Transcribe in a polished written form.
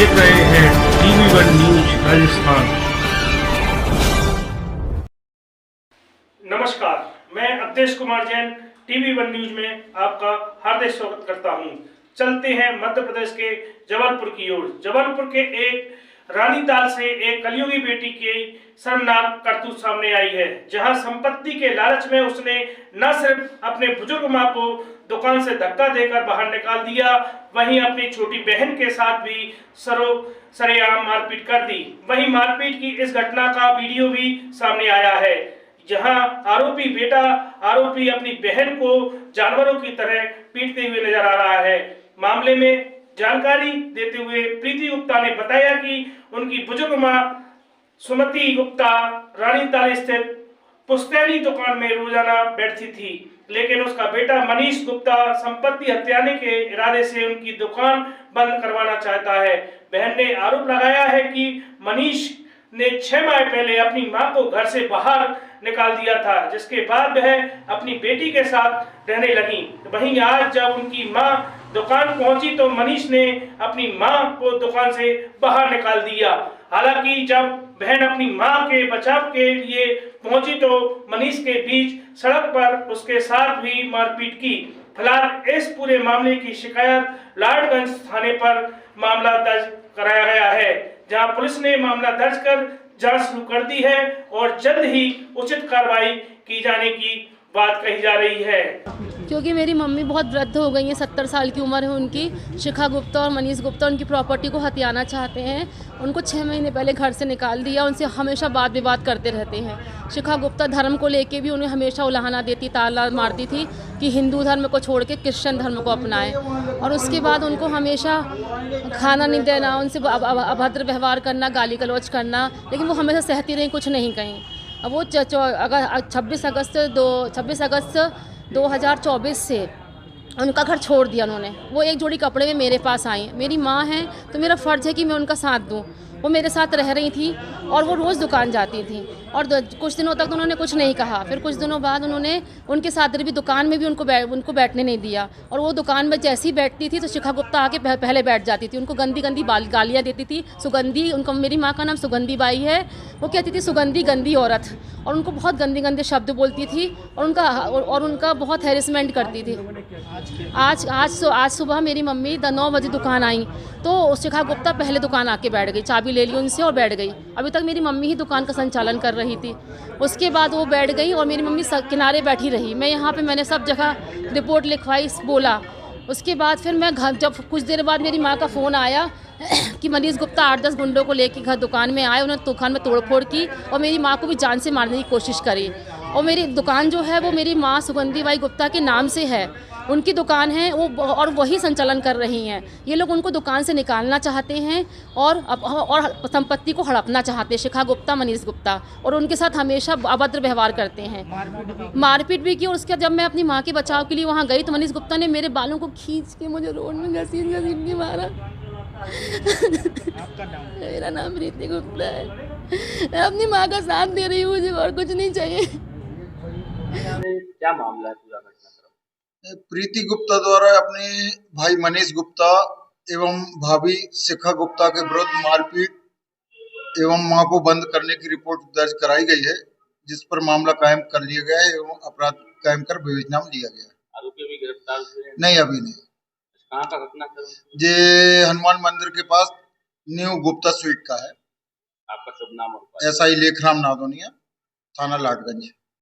देख रहे हैं टीवी 1 न्यूज राजस्थान। नमस्कार, मैं अवधेश कुमार जैन टीवी 1 न्यूज में आपका हार्दिक स्वागत करता हूं। चलते हैं मध्य प्रदेश के जबलपुर की ओर। जबलपुर के एक रानीताल से एक कलयुगी बेटी की शर्मनाक करतूत सामने आई है, जहां संपत्ति के लालच में उसने न सिर्फ अपने बुजुर्ग मां को दुकान से धक्का देकर बाहर निकाल दिया, वहीं अपनी छोटी बहन के साथ भी सरेआम मारपीट कर दी। वहीं मारपीट की इस घटना का वीडियो भी सामने आया है, जहां आरोपी अपनी बहन को जानवरों की तरह पीटते हुए नजर आ रहा है। मामले में जानकारी देते हुए प्रीति गुप्ता ने बताया कि उनकी बुजुर्ग मां सुमति गुप्ता रानीताल स्थित पुश्तैनी दुकान में रोजाना बैठती थी, लेकिन उसका बेटा मनीष गुप्ता संपत्ति हथियाने के इरादे से उनकी दुकान बंद करवाना चाहता है। बहन ने आरोप लगाया है कि मनीष ने 6 माह पहले अपनी मां को घर से बाहर निकाल दिया था, जिसके बाद वह अपनी बेटी के साथ रहने लगी। वहीं आज जब उनकी मां दुकान पहुंची तो मनीष ने अपनी मां को दुकान से बाहर निकाल दिया। हालांकि जब बहन अपनी मां के बचाव के लिए पहुंची तो मनीष के बीच सड़क पर उसके साथ भी मारपीट की। फिलहाल इस पूरे मामले की शिकायत लाडगंज थाने पर मामला दर्ज कराया गया है, जहां पुलिस ने मामला दर्ज कर जांच शुरू कर दी है और जल्द ही उचित कार्रवाई की जाने की बात कही जा रही है। क्योंकि मेरी मम्मी बहुत वृद्ध हो गई हैं, 70 साल की उम्र है उनकी। शिखा गुप्ता और मनीष गुप्ता उनकी प्रॉपर्टी को हथियाना चाहते हैं। उनको 6 महीने पहले घर से निकाल दिया। उनसे हमेशा वाद विवाद करते रहते हैं। शिखा गुप्ता धर्म को लेके भी उन्हें हमेशा उलाहना देती, ताला मारती थी कि हिंदू धर्म को छोड़ के क्रिश्चियन धर्म को अपनाएं। और उसके बाद उनको हमेशा खाना नहीं देना, उनसे अभद्र व्यवहार करना, गाली गलौज करना, लेकिन वो हमेशा सहती रही, कुछ नहीं कहीं। अब वो 26 अगस्त 2024 से उनका घर छोड़ दिया उन्होंने। वो एक जोड़ी कपड़े में मेरे पास आई। मेरी माँ है तो मेरा फ़र्ज़ है कि मैं उनका साथ दूँ। वो मेरे साथ रह रही थी और वो रोज़ दुकान जाती थी और कुछ दिनों तक तो उन्होंने कुछ नहीं कहा। फिर कुछ दिनों बाद उन्होंने उनके साथ भी दुकान में भी उनको बैठने नहीं दिया। और वो दुकान में जैसी बैठती थी तो शिखा गुप्ता आके पहले बैठ जाती थी। उनको गंदी गंदी गालियाँ देती थी। सुगंधी, उनको मेरी माँ का नाम सुगंधी बाई है। वो कहती थी सुगंधी गंदी औरत, और उनको बहुत गंदे गंदे शब्द बोलती थी और उनका बहुत हैरेसमेंट करती थी। आज सुबह मेरी मम्मी 9 बजे दुकान आई तो शिखा गुप्ता पहले दुकान आके बैठ गई, चाबी ले ली उनसे और बैठ गई। अभी तक मेरी मम्मी ही दुकान का संचालन कर रही थी। उसके बाद वो बैठ गई और मेरी मम्मी किनारे बैठी रही। मैंने सब जगह रिपोर्ट लिखवाई, बोला। उसके बाद फिर मैं जब कुछ देर बाद मेरी माँ का फ़ोन आया कि मनीष गुप्ता 8-10 गुंडों को लेकर घर दुकान में आए, उन्होंने दुकान में तोड़फोड़ की और मेरी माँ को भी जान से मारने की कोशिश करी। और मेरी दुकान जो है वो मेरी माँ सुगंधी बाई गुप्ता के नाम से है, उनकी दुकान है वो, और वही संचालन कर रही हैं। ये लोग उनको दुकान से निकालना चाहते हैं और संपत्ति को हड़पना चाहते हैं, शिखा गुप्ता, मनीष गुप्ता, और उनके साथ हमेशा अभद्र व्यवहार करते हैं। मारपीट भी की। और उसके जब मैं अपनी माँ के बचाव के लिए वहाँ गई तो मनीष गुप्ता ने मेरे बालों को खींच के मुझे रोड में घसीट के मारा। मेरा नाम प्रीति गुप्ता है। मैं अपनी माँ का साथ दे रही हूँ, मुझे और कुछ नहीं चाहिए। क्या मामला है पूरा घटना? प्रीति गुप्ता द्वारा अपने भाई मनीष गुप्ता एवं भाभी शिखा गुप्ता के विरुद्ध मारपीट एवं मां को बंद करने की रिपोर्ट दर्ज कराई गई है, जिस पर मामला कायम कर लिया गया है एवं अपराध कायम कर विवेचना में लिया गया है। आरोपी भी गिरफ्तार हुए हैं? नहीं, अभी नहीं। कहाँ का घटनाक्रम? ये हनुमान मंदिर के पास न्यू गुप्ता स्वीट का है। आपका शुभ नाम और SI लेखराम नादोनिया, थाना लाडगंज।